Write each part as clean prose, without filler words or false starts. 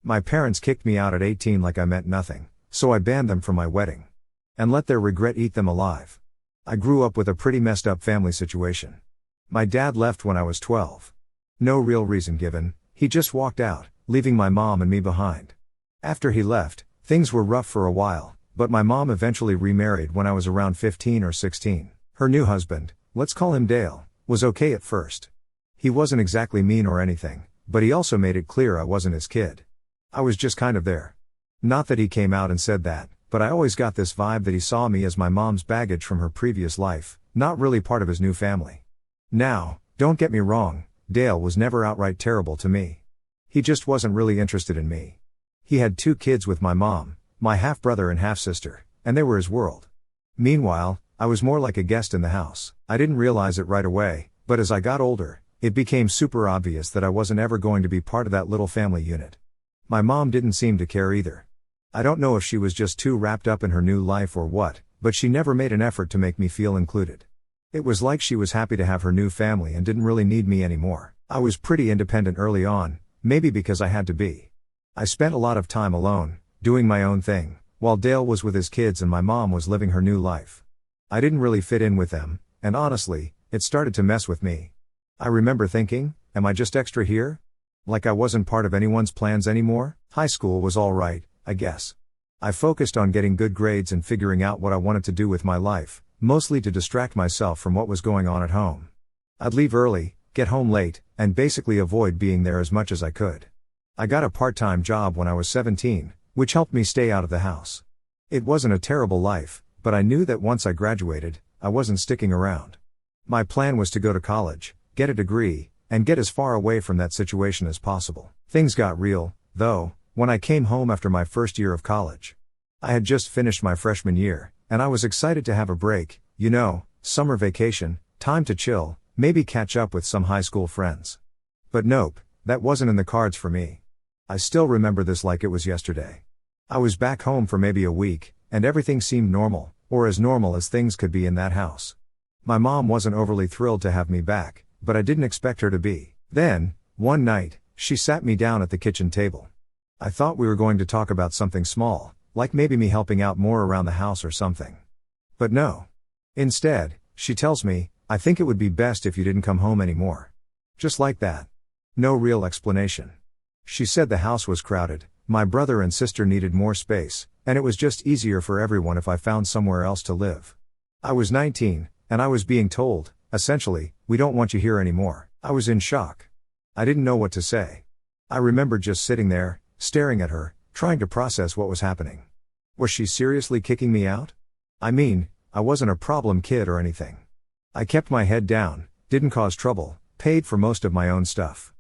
My parents kicked me out at 18 like I meant nothing, so I banned them from my wedding. And let their regret eat them alive. I grew up with a pretty messed up family situation. My dad left when I was 12. No real reason given, he just walked out, leaving my mom and me behind. After he left, things were rough for a while, but my mom eventually remarried when I was around 15 or 16. Her new husband, let's call him Dale, was okay at first. He wasn't exactly mean or anything, but he also made it clear I wasn't his kid. I was just kind of there. Not that he came out and said that, but I always got this vibe that he saw me as my mom's baggage from her previous life, not really part of his new family. Now, don't get me wrong, Dale was never outright terrible to me. He just wasn't really interested in me. He had 2 kids with my mom, my half-brother and half-sister, and they were his world. Meanwhile, I was more like a guest in the house. I didn't realize it right away, but as I got older, it became super obvious that I wasn't ever going to be part of that little family unit. My mom didn't seem to care either. I don't know if she was just too wrapped up in her new life or what, but she never made an effort to make me feel included. It was like she was happy to have her new family and didn't really need me anymore. I was pretty independent early on, maybe because I had to be. I spent a lot of time alone, doing my own thing, while Dale was with his kids and my mom was living her new life. I didn't really fit in with them, and honestly, it started to mess with me. I remember thinking, am I just extra here? Like I wasn't part of anyone's plans anymore? High school was alright, I guess. I focused on getting good grades and figuring out what I wanted to do with my life, mostly to distract myself from what was going on at home. I'd leave early, get home late, and basically avoid being there as much as I could. I got a part-time job when I was 17, which helped me stay out of the house. It wasn't a terrible life, but I knew that once I graduated, I wasn't sticking around. My plan was to go to college, get a degree, and get as far away from that situation as possible. Things got real, though, when I came home after my first year of college. I had just finished my freshman year, and I was excited to have a break, summer vacation, time to chill, maybe catch up with some high school friends. But nope, that wasn't in the cards for me. I still remember this like it was yesterday. I was back home for maybe a week, and everything seemed normal, or as normal as things could be in that house. My mom wasn't overly thrilled to have me back, but I didn't expect her to be. Then, one night, she sat me down at the kitchen table. I thought we were going to talk about something small, like maybe me helping out more around the house or something. But no. Instead, she tells me, I think it would be best if you didn't come home anymore. Just like that. No real explanation. She said the house was crowded, my brother and sister needed more space, and it was just easier for everyone if I found somewhere else to live. I was 19, and I was being told, essentially, we don't want you here anymore. I was in shock. I didn't know what to say. I remember just sitting there, staring at her, trying to process what was happening. Was she seriously kicking me out? I mean, I wasn't a problem kid or anything. I kept my head down, didn't cause trouble, paid for most of my own stuff.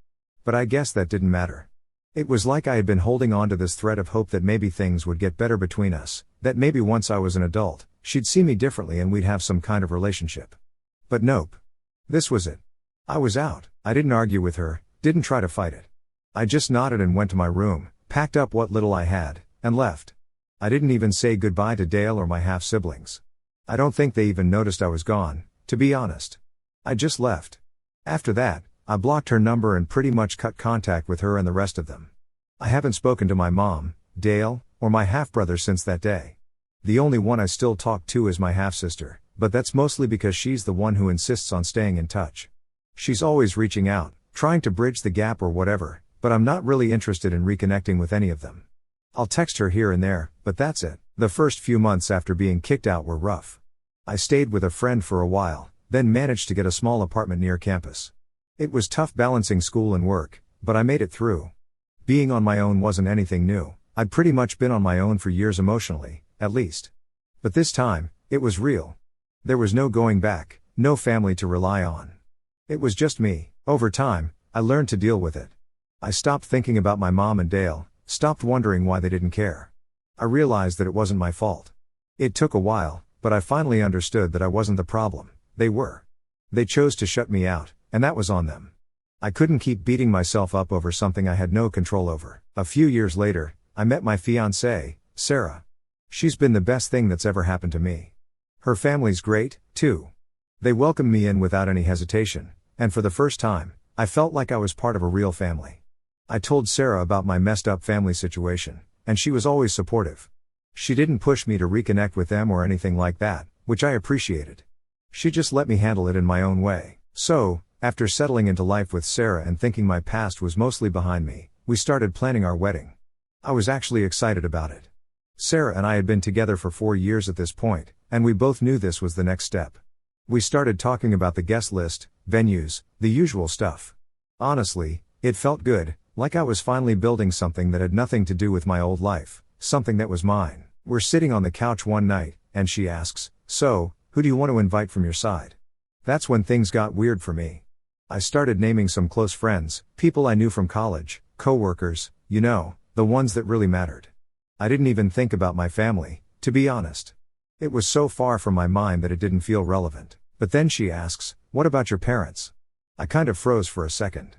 But I guess that didn't matter. It was like I had been holding on to this thread of hope that maybe things would get better between us, that maybe once I was an adult, she'd see me differently and we'd have some kind of relationship. But nope. This was it. I was out. I didn't argue with her, didn't try to fight it. I just nodded and went to my room, packed up what little I had, and left. I didn't even say goodbye to Dale or my half-siblings. I don't think they even noticed I was gone, to be honest. I just left. After that, I blocked her number and pretty much cut contact with her and the rest of them. I haven't spoken to my mom, Dale, or my half-brother since that day. The only one I still talk to is my half-sister, but that's mostly because she's the one who insists on staying in touch. She's always reaching out, trying to bridge the gap or whatever, but I'm not really interested in reconnecting with any of them. I'll text her here and there, but that's it. The first few months after being kicked out were rough. I stayed with a friend for a while, then managed to get a small apartment near campus. It was tough balancing school and work, but I made it through. Being on my own wasn't anything new. I'd pretty much been on my own for years emotionally, at least. But this time, it was real. There was no going back, no family to rely on. It was just me. Over time, I learned to deal with it. I stopped thinking about my mom and Dale, stopped wondering why they didn't care. I realized that it wasn't my fault. It took a while, but I finally understood that I wasn't the problem, they were. They chose to shut me out, and that was on them. I couldn't keep beating myself up over something I had no control over. A few years later, I met my fiancée, Sarah. She's been the best thing that's ever happened to me. Her family's great, too. They welcomed me in without any hesitation, and for the first time, I felt like I was part of a real family. I told Sarah about my messed up family situation, and she was always supportive. She didn't push me to reconnect with them or anything like that, which I appreciated. She just let me handle it in my own way. So, after settling into life with Sarah and thinking my past was mostly behind me, we started planning our wedding. I was actually excited about it. Sarah and I had been together for 4 years at this point, and we both knew this was the next step. We started talking about the guest list, venues, the usual stuff. Honestly, it felt good, like I was finally building something that had nothing to do with my old life, something that was mine. We're sitting on the couch one night, and she asks, "So, who do you want to invite from your side?" That's when things got weird for me. I started naming some close friends, people I knew from college, co-workers, the ones that really mattered. I didn't even think about my family, to be honest. It was so far from my mind that it didn't feel relevant. But then she asks, "What about your parents?" I kind of froze for a second.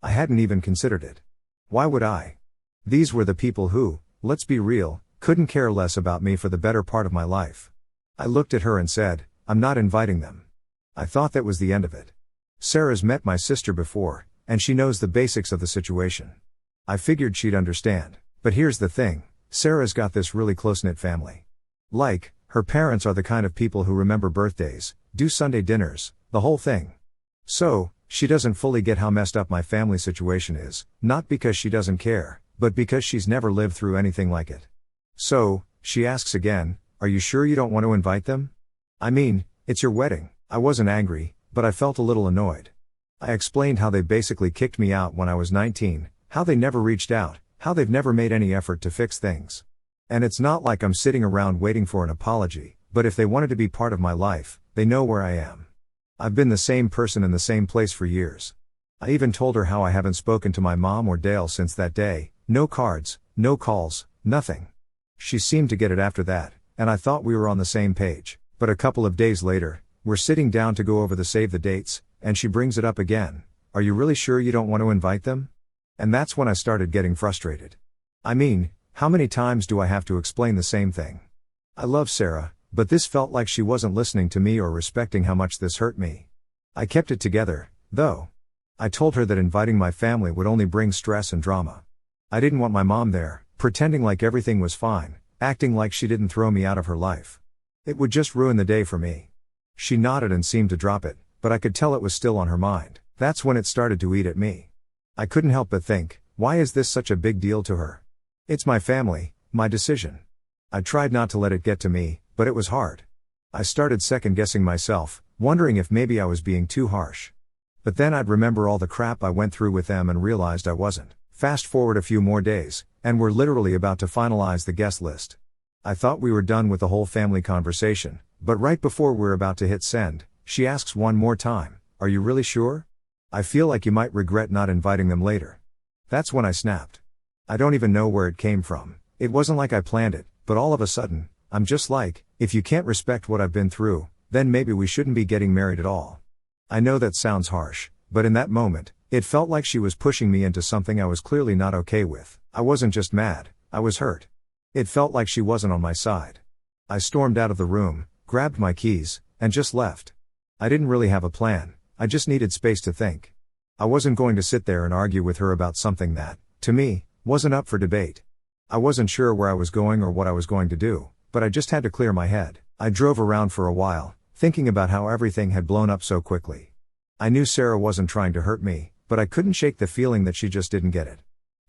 I hadn't even considered it. Why would I? These were the people who, let's be real, couldn't care less about me for the better part of my life. I looked at her and said, "I'm not inviting them." I thought that was the end of it. Sarah's met my sister before, and she knows the basics of the situation. I figured she'd understand. But here's the thing, Sarah's got this really close-knit family. Like, her parents are the kind of people who remember birthdays, do Sunday dinners, the whole thing. So, she doesn't fully get how messed up my family situation is, not because she doesn't care, but because she's never lived through anything like it. So, she asks again, "Are you sure you don't want to invite them?" I mean, it's your wedding. I wasn't angry, but I felt a little annoyed. I explained how they basically kicked me out when I was 19, how they never reached out, how they've never made any effort to fix things. And it's not like I'm sitting around waiting for an apology, but if they wanted to be part of my life, they know where I am. I've been the same person in the same place for years. I even told her how I haven't spoken to my mom or Dale since that day, no cards, no calls, nothing. She seemed to get it after that, and I thought we were on the same page. But a couple of days later, we're sitting down to go over the save the dates, and she brings it up again. "Are you really sure you don't want to invite them?" And that's when I started getting frustrated. I mean, how many times do I have to explain the same thing? I love Sarah, but this felt like she wasn't listening to me or respecting how much this hurt me. I kept it together, though. I told her that inviting my family would only bring stress and drama. I didn't want my mom there, pretending like everything was fine, acting like she didn't throw me out of her life. It would just ruin the day for me. She nodded and seemed to drop it, but I could tell it was still on her mind. That's when it started to eat at me. I couldn't help but think, why is this such a big deal to her? It's my family, my decision. I tried not to let it get to me, but it was hard. I started second-guessing myself, wondering if maybe I was being too harsh. But then I'd remember all the crap I went through with them and realized I wasn't. Fast forward a few more days, and we're literally about to finalize the guest list. I thought we were done with the whole family conversation, but right before we're about to hit send, she asks one more time, "Are you really sure? I feel like you might regret not inviting them later." That's when I snapped. I don't even know where it came from. It wasn't like I planned it, but all of a sudden, I'm just like, if you can't respect what I've been through, then maybe we shouldn't be getting married at all. I know that sounds harsh, but in that moment, it felt like she was pushing me into something I was clearly not okay with. I wasn't just mad, I was hurt. It felt like she wasn't on my side. I stormed out of the room, grabbed my keys, and just left. I didn't really have a plan, I just needed space to think. I wasn't going to sit there and argue with her about something that, to me, wasn't up for debate. I wasn't sure where I was going or what I was going to do, but I just had to clear my head. I drove around for a while, thinking about how everything had blown up so quickly. I knew Sarah wasn't trying to hurt me, but I couldn't shake the feeling that she just didn't get it.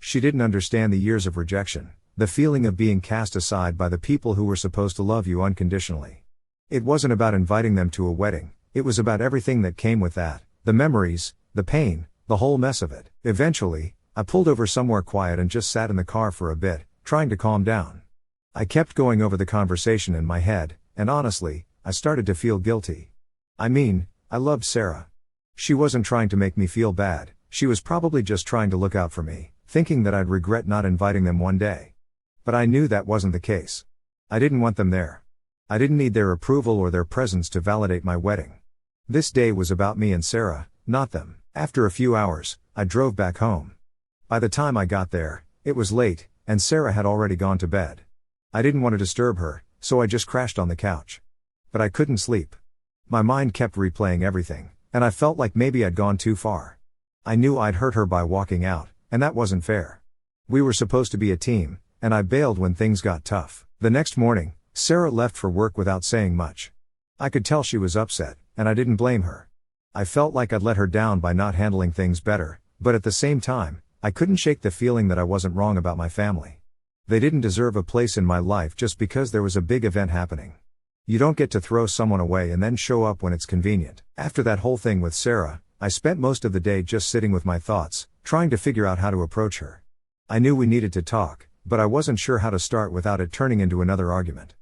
She didn't understand the years of rejection, the feeling of being cast aside by the people who were supposed to love you unconditionally. It wasn't about inviting them to a wedding, it was about everything that came with that, the memories, the pain, the whole mess of it. Eventually, I pulled over somewhere quiet and just sat in the car for a bit, trying to calm down. I kept going over the conversation in my head, and honestly, I started to feel guilty. I mean, I loved Sarah. She wasn't trying to make me feel bad, she was probably just trying to look out for me, thinking that I'd regret not inviting them one day. But I knew that wasn't the case. I didn't want them there. I didn't need their approval or their presence to validate my wedding. This day was about me and Sarah, not them. After a few hours, I drove back home. By the time I got there, it was late, and Sarah had already gone to bed. I didn't want to disturb her, so I just crashed on the couch. But I couldn't sleep. My mind kept replaying everything, and I felt like maybe I'd gone too far. I knew I'd hurt her by walking out, and that wasn't fair. We were supposed to be a team, and I bailed when things got tough. The next morning, Sarah left for work without saying much. I could tell she was upset, and I didn't blame her. I felt like I'd let her down by not handling things better, but at the same time, I couldn't shake the feeling that I wasn't wrong about my family. They didn't deserve a place in my life just because there was a big event happening. You don't get to throw someone away and then show up when it's convenient. After that whole thing with Sarah, I spent most of the day just sitting with my thoughts, trying to figure out how to approach her. I knew we needed to talk, but I wasn't sure how to start without it turning into another argument.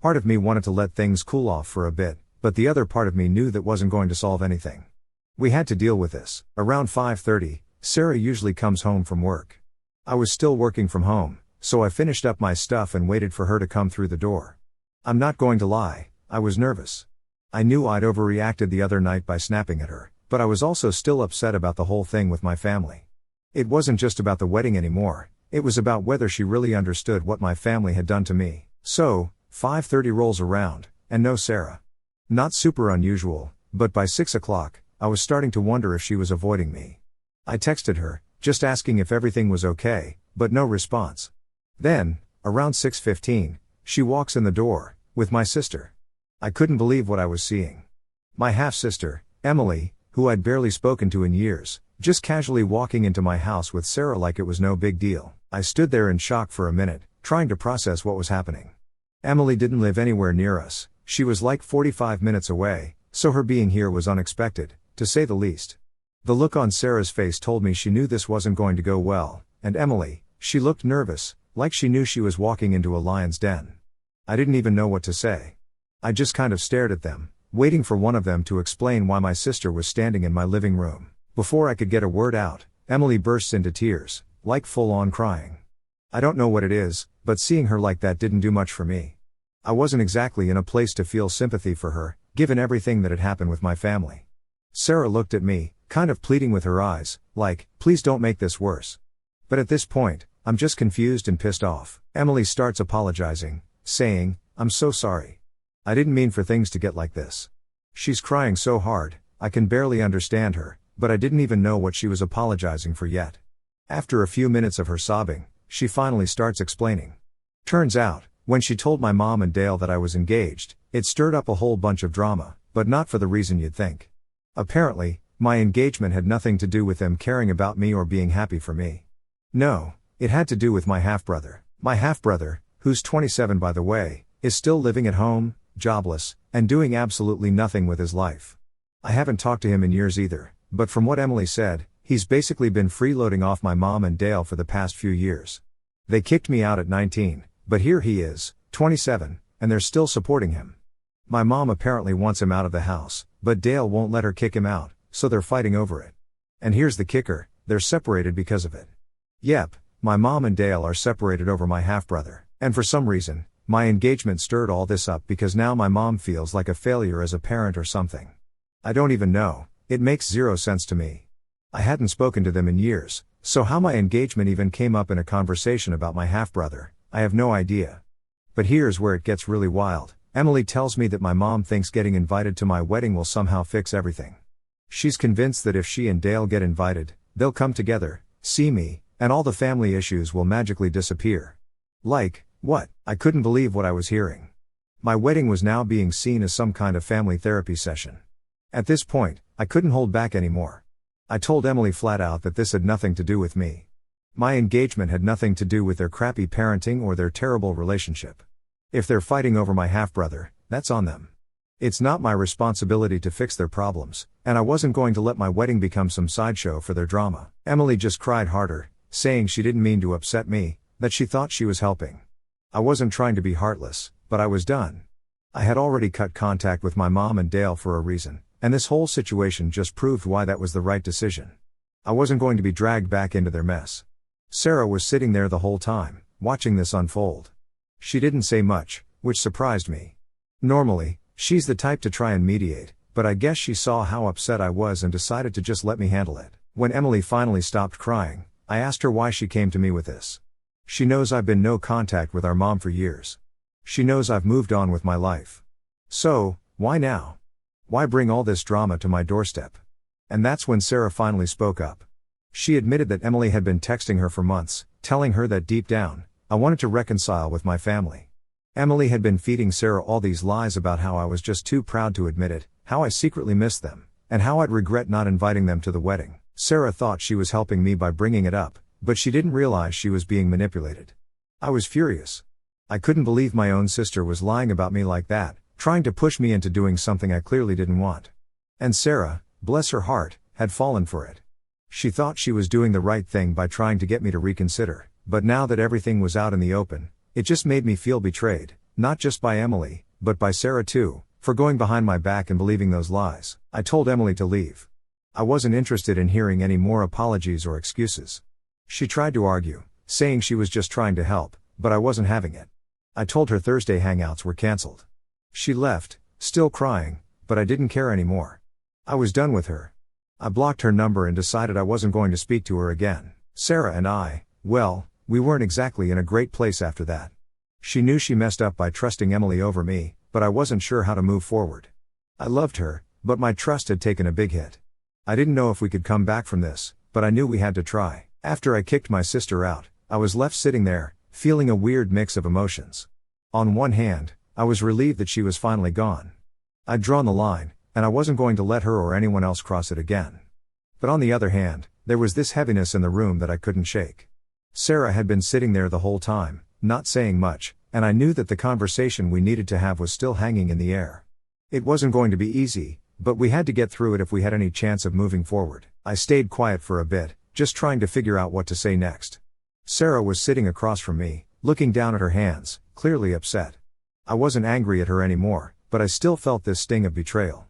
Part of me wanted to let things cool off for a bit, but the other part of me knew that wasn't going to solve anything. We had to deal with this. Around 5:30, Sarah usually comes home from work. I was still working from home, so I finished up my stuff and waited for her to come through the door. I'm not going to lie, I was nervous. I knew I'd overreacted the other night by snapping at her, but I was also still upset about the whole thing with my family. It wasn't just about the wedding anymore, it was about whether she really understood what my family had done to me. So, 5:30 rolls around, and no Sarah. Not super unusual, but by 6 o'clock, I was starting to wonder if she was avoiding me. I texted her, just asking if everything was okay, but no response. Then, around 6:15, she walks in the door, with my sister. I couldn't believe what I was seeing. My half-sister, Emily, who I'd barely spoken to in years, just casually walking into my house with Sarah like it was no big deal. I stood there in shock for a minute, trying to process what was happening. Emily didn't live anywhere near us, she was like 45 minutes away, so her being here was unexpected, to say the least. The look on Sarah's face told me she knew this wasn't going to go well, and Emily, she looked nervous, like she knew she was walking into a lion's den. I didn't even know what to say. I just kind of stared at them, waiting for one of them to explain why my sister was standing in my living room. Before I could get a word out, Emily bursts into tears, like full-on crying. I don't know what it is, but seeing her like that didn't do much for me. I wasn't exactly in a place to feel sympathy for her, given everything that had happened with my family. Sarah looked at me, kind of pleading with her eyes, like, please don't make this worse. But at this point, I'm just confused and pissed off. Emily starts apologizing, saying, I'm so sorry. I didn't mean for things to get like this. She's crying so hard, I can barely understand her, but I didn't even know what she was apologizing for yet. After a few minutes of her sobbing, she finally starts explaining. Turns out, when she told my mom and Dale that I was engaged, it stirred up a whole bunch of drama, but not for the reason you'd think. Apparently, my engagement had nothing to do with them caring about me or being happy for me. No, it had to do with my half-brother. My half-brother, who's 27 by the way, is still living at home, jobless, and doing absolutely nothing with his life. I haven't talked to him in years either, but from what Emily said, he's basically been freeloading off my mom and Dale for the past few years. They kicked me out at 19, but here he is, 27, and they're still supporting him. My mom apparently wants him out of the house, but Dale won't let her kick him out, so they're fighting over it. And here's the kicker, they're separated because of it. Yep, my mom and Dale are separated over my half-brother, and for some reason, my engagement stirred all this up because now my mom feels like a failure as a parent or something. I don't even know, it makes zero sense to me. I hadn't spoken to them in years, so how my engagement even came up in a conversation about my half-brother, I have no idea. But here's where it gets really wild. Emily tells me that my mom thinks getting invited to my wedding will somehow fix everything. She's convinced that if she and Dale get invited, they'll come together, see me, and all the family issues will magically disappear. Like, what? I couldn't believe what I was hearing. My wedding was now being seen as some kind of family therapy session. At this point, I couldn't hold back anymore. I told Emily flat out that this had nothing to do with me. My engagement had nothing to do with their crappy parenting or their terrible relationship. If they're fighting over my half-brother, that's on them. It's not my responsibility to fix their problems, and I wasn't going to let my wedding become some sideshow for their drama. Emily just cried harder, saying she didn't mean to upset me, that she thought she was helping. I wasn't trying to be heartless, but I was done. I had already cut contact with my mom and Dale for a reason, and this whole situation just proved why that was the right decision. I wasn't going to be dragged back into their mess. Sarah was sitting there the whole time, watching this unfold. She didn't say much, which surprised me. Normally, she's the type to try and mediate, but I guess she saw how upset I was and decided to just let me handle it. When Emily finally stopped crying, I asked her why she came to me with this. She knows I've been no contact with our mom for years. She knows I've moved on with my life. So, why now? Why bring all this drama to my doorstep? And that's when Sarah finally spoke up. She admitted that Emily had been texting her for months, telling her that deep down, I wanted to reconcile with my family. Emily had been feeding Sarah all these lies about how I was just too proud to admit it, how I secretly missed them, and how I'd regret not inviting them to the wedding. Sarah thought she was helping me by bringing it up, but she didn't realize she was being manipulated. I was furious. I couldn't believe my own sister was lying about me like that, trying to push me into doing something I clearly didn't want. And Sarah, bless her heart, had fallen for it. She thought she was doing the right thing by trying to get me to reconsider, but now that everything was out in the open, it just made me feel betrayed, not just by Emily, but by Sarah too, for going behind my back and believing those lies. I told Emily to leave. I wasn't interested in hearing any more apologies or excuses. She tried to argue, saying she was just trying to help, but I wasn't having it. I told her Thursday hangouts were cancelled. She left, still crying, but I didn't care anymore. I was done with her. I blocked her number and decided I wasn't going to speak to her again. Sarah and I, well, we weren't exactly in a great place after that. She knew she messed up by trusting Emily over me, but I wasn't sure how to move forward. I loved her, but my trust had taken a big hit. I didn't know if we could come back from this, but I knew we had to try. After I kicked my sister out, I was left sitting there, feeling a weird mix of emotions. On one hand, I was relieved that she was finally gone. I'd drawn the line, and I wasn't going to let her or anyone else cross it again. But on the other hand, there was this heaviness in the room that I couldn't shake. Sarah had been sitting there the whole time, not saying much, and I knew that the conversation we needed to have was still hanging in the air. It wasn't going to be easy, but we had to get through it if we had any chance of moving forward. I stayed quiet for a bit, just trying to figure out what to say next. Sarah was sitting across from me, looking down at her hands, clearly upset. I wasn't angry at her anymore, but I still felt this sting of betrayal.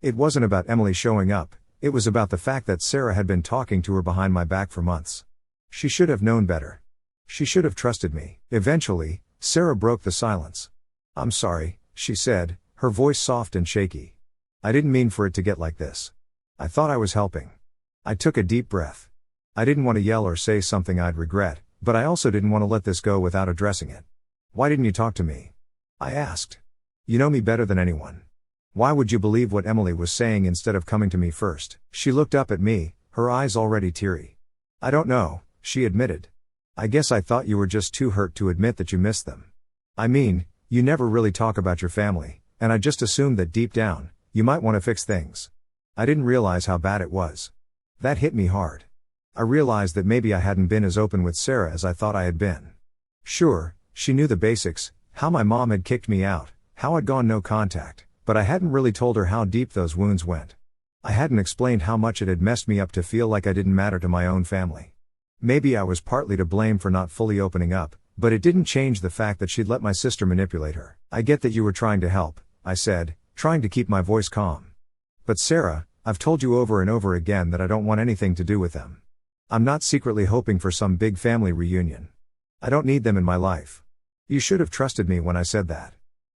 It wasn't about Emily showing up, it was about the fact that Sarah had been talking to her behind my back for months. She should have known better. She should have trusted me. Eventually, Sarah broke the silence. "I'm sorry," she said, her voice soft and shaky. "I didn't mean for it to get like this. I thought I was helping." I took a deep breath. I didn't want to yell or say something I'd regret, but I also didn't want to let this go without addressing it. "Why didn't you talk to me?" I asked. "You know me better than anyone. Why would you believe what Emily was saying instead of coming to me first?" She looked up at me, her eyes already teary. "I don't know," she admitted. "I guess I thought you were just too hurt to admit that you missed them. I mean, you never really talk about your family, and I just assumed that deep down, you might want to fix things. I didn't realize how bad it was." That hit me hard. I realized that maybe I hadn't been as open with Sarah as I thought I had been. Sure, she knew the basics, how my mom had kicked me out, how I'd gone no contact, but I hadn't really told her how deep those wounds went. I hadn't explained how much it had messed me up to feel like I didn't matter to my own family. Maybe I was partly to blame for not fully opening up, but it didn't change the fact that she'd let my sister manipulate her. "I get that you were trying to help," I said, trying to keep my voice calm. "But Sarah, I've told you over and over again that I don't want anything to do with them. I'm not secretly hoping for some big family reunion. I don't need them in my life. You should have trusted me when I said that."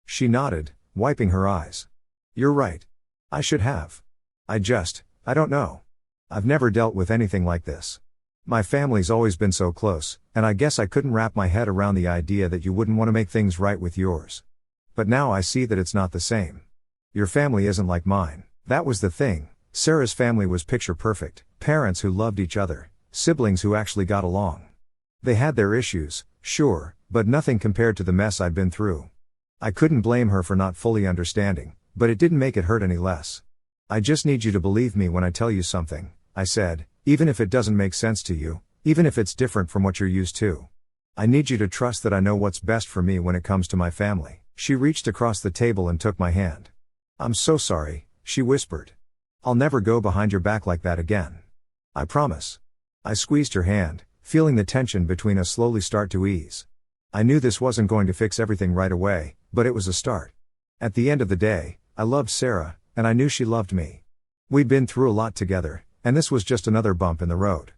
She nodded, wiping her eyes. "You're right. I should have. I don't know. I've never dealt with anything like this. My family's always been so close, and I guess I couldn't wrap my head around the idea that you wouldn't want to make things right with yours. But now I see that it's not the same. Your family isn't like mine." That was the thing. Sarah's family was picture perfect, parents who loved each other, siblings who actually got along. They had their issues, sure, but nothing compared to the mess I'd been through. I couldn't blame her for not fully understanding, but it didn't make it hurt any less. "I just need you to believe me when I tell you something," I said, "even if it doesn't make sense to you, even if it's different from what you're used to. I need you to trust that I know what's best for me when it comes to my family." She reached across the table and took my hand. "I'm so sorry," she whispered. "I'll never go behind your back like that again. I promise." I squeezed her hand, feeling the tension between us slowly start to ease. I knew this wasn't going to fix everything right away, but it was a start. At the end of the day, I loved Sarah, and I knew she loved me. We'd been through a lot together, and this was just another bump in the road.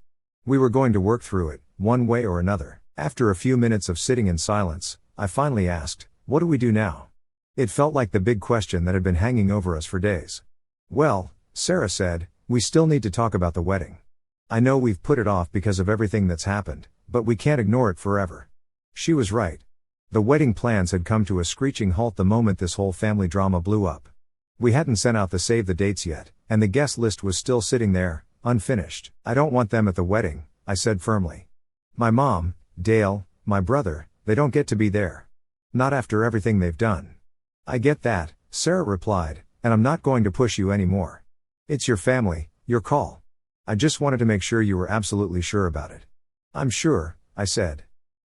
We were going to work through it, one way or another. After a few minutes of sitting in silence, I finally asked, "What do we do now?" It felt like the big question that had been hanging over us for days. "Well," Sarah said, "we still need to talk about the wedding. I know we've put it off because of everything that's happened, but we can't ignore it forever." She was right. The wedding plans had come to a screeching halt the moment this whole family drama blew up. We hadn't sent out the save the dates yet, and the guest list was still sitting there, unfinished. I don't want them at the wedding, I said firmly. My mom, Dale, my brother, they don't get to be there. Not after everything they've done. I get that, Sarah replied, and I'm not going to push you anymore. It's your family, your call. I just wanted to make sure you were absolutely sure about it. I'm sure, I said.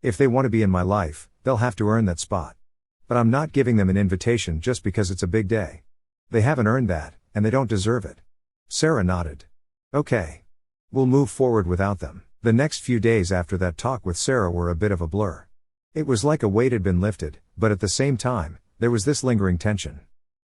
If they want to be in my life, they'll have to earn that spot. But I'm not giving them an invitation just because it's a big day. They haven't earned that, and they don't deserve it. Sarah nodded. Okay. We'll move forward without them. The next few days after that talk with Sarah were a bit of a blur. It was like a weight had been lifted, but at the same time, there was this lingering tension.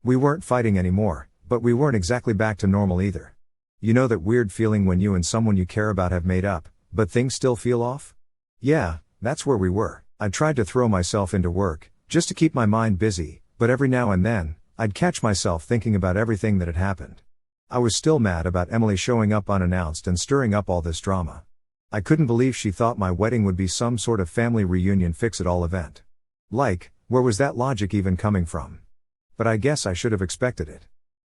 We weren't fighting anymore, but we weren't exactly back to normal either. You know that weird feeling when you and someone you care about have made up, but things still feel off? Yeah, that's where we were. I tried to throw myself into work, just to keep my mind busy, but every now and then, I'd catch myself thinking about everything that had happened. I was still mad about Emily showing up unannounced and stirring up all this drama. I couldn't believe she thought my wedding would be some sort of family reunion fix-it-all event. Like, where was that logic even coming from? But I guess I should have expected it.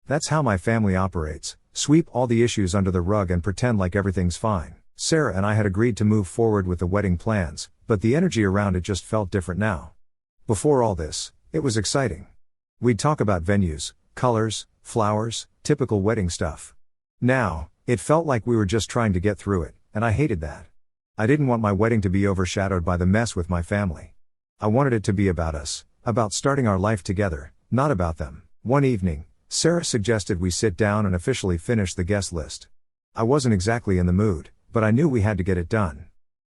That's how my family operates, sweep all the issues under the rug and pretend like everything's fine. Sarah and I had agreed to move forward with the wedding plans, but the energy around it just felt different now. Before all this, it was exciting. We'd talk about venues, colors, flowers, typical wedding stuff. Now, it felt like we were just trying to get through it, and I hated that. I didn't want my wedding to be overshadowed by the mess with my family. I wanted it to be about us, about starting our life together, not about them. One evening, Sarah suggested we sit down and officially finish the guest list. I wasn't exactly in the mood, but I knew we had to get it done.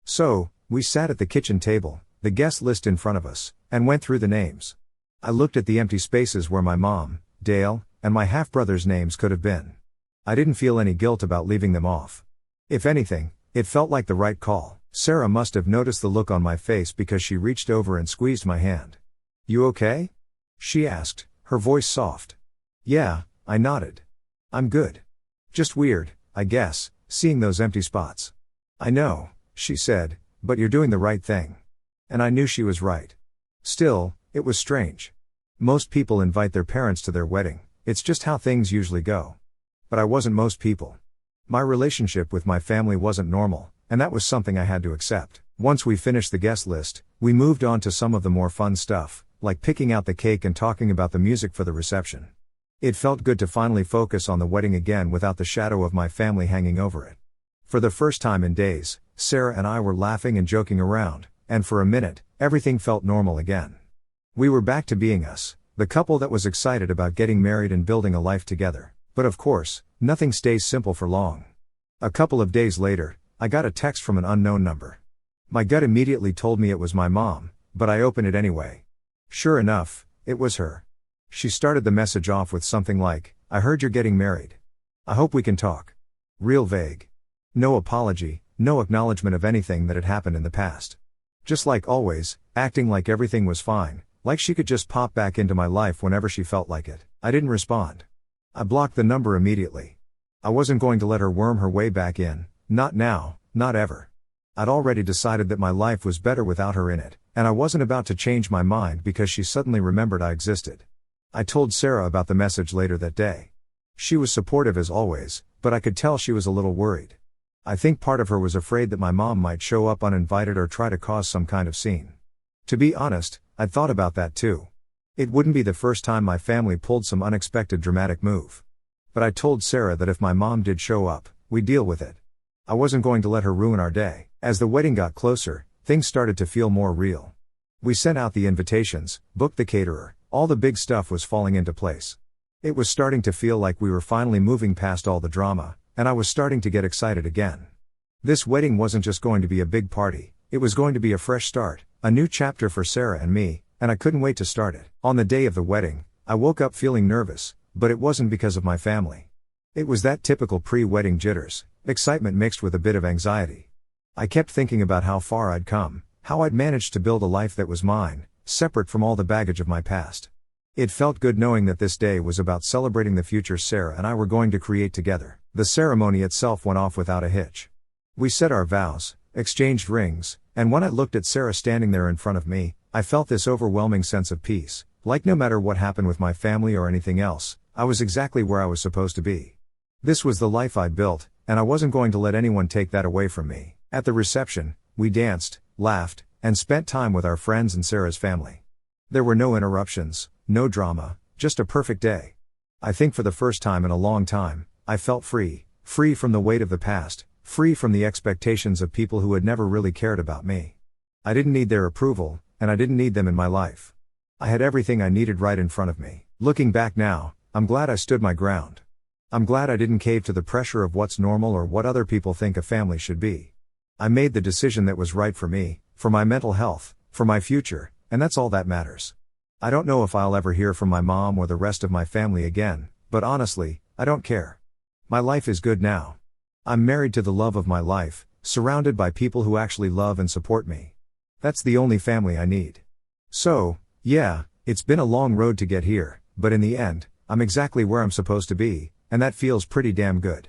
So, we sat at the kitchen table, the guest list in front of us, and went through the names. I looked at the empty spaces where my mom, Dale, and my half-brother's names could have been. I didn't feel any guilt about leaving them off. If anything, it felt like the right call. Sarah must have noticed the look on my face because she reached over and squeezed my hand. You okay? She asked, her voice soft. Yeah, I nodded. I'm good. Just weird, I guess, seeing those empty spots. I know, she said, but you're doing the right thing. And I knew she was right. Still, it was strange. Most people invite their parents to their wedding, it's just how things usually go. But I wasn't most people. My relationship with my family wasn't normal, and that was something I had to accept. Once we finished the guest list, we moved on to some of the more fun stuff, like picking out the cake and talking about the music for the reception. It felt good to finally focus on the wedding again without the shadow of my family hanging over it. For the first time in days, Sarah and I were laughing and joking around, and for a minute, everything felt normal again. We were back to being us, the couple that was excited about getting married and building a life together. But of course, nothing stays simple for long. A couple of days later, I got a text from an unknown number. My gut immediately told me it was my mom, but I opened it anyway. Sure enough, it was her. She started the message off with something like, I heard you're getting married. I hope we can talk. Real vague. No apology, no acknowledgement of anything that had happened in the past. Just like always, acting like everything was fine, like she could just pop back into my life whenever she felt like it. I didn't respond. I blocked the number immediately. I wasn't going to let her worm her way back in, not now, not ever. I'd already decided that my life was better without her in it, and I wasn't about to change my mind because she suddenly remembered I existed. I told Sarah about the message later that day. She was supportive as always, but I could tell she was a little worried. I think part of her was afraid that my mom might show up uninvited or try to cause some kind of scene. To be honest, I'd thought about that too. It wouldn't be the first time my family pulled some unexpected dramatic move. But I told Sarah that if my mom did show up, we'd deal with it. I wasn't going to let her ruin our day. As the wedding got closer, things started to feel more real. We sent out the invitations, booked the caterer, all the big stuff was falling into place. It was starting to feel like we were finally moving past all the drama, and I was starting to get excited again. This wedding wasn't just going to be a big party, it was going to be a fresh start, a new chapter for Sarah and me, and I couldn't wait to start it. On the day of the wedding, I woke up feeling nervous, but it wasn't because of my family. It was that typical pre-wedding jitters, excitement mixed with a bit of anxiety. I kept thinking about how far I'd come, how I'd managed to build a life that was mine, separate from all the baggage of my past. It felt good knowing that this day was about celebrating the future Sarah and I were going to create together. The ceremony itself went off without a hitch. We said our vows, exchanged rings, and when I looked at Sarah standing there in front of me, I felt this overwhelming sense of peace, like no matter what happened with my family or anything else, I was exactly where I was supposed to be. This was the life I'd built, and I wasn't going to let anyone take that away from me. At the reception, we danced, laughed, and spent time with our friends and Sarah's family. There were no interruptions, no drama, just a perfect day. I think for the first time in a long time, I felt free from the weight of the past, free from the expectations of people who had never really cared about me. I didn't need their approval, and I didn't need them in my life. I had everything I needed right in front of me. Looking back now, I'm glad I stood my ground. I'm glad I didn't cave to the pressure of what's normal or what other people think a family should be. I made the decision that was right for me, for my mental health, for my future, and that's all that matters. I don't know if I'll ever hear from my mom or the rest of my family again, but honestly, I don't care. My life is good now. I'm married to the love of my life, surrounded by people who actually love and support me. That's the only family I need. So, yeah, it's been a long road to get here, but in the end, I'm exactly where I'm supposed to be, and that feels pretty damn good.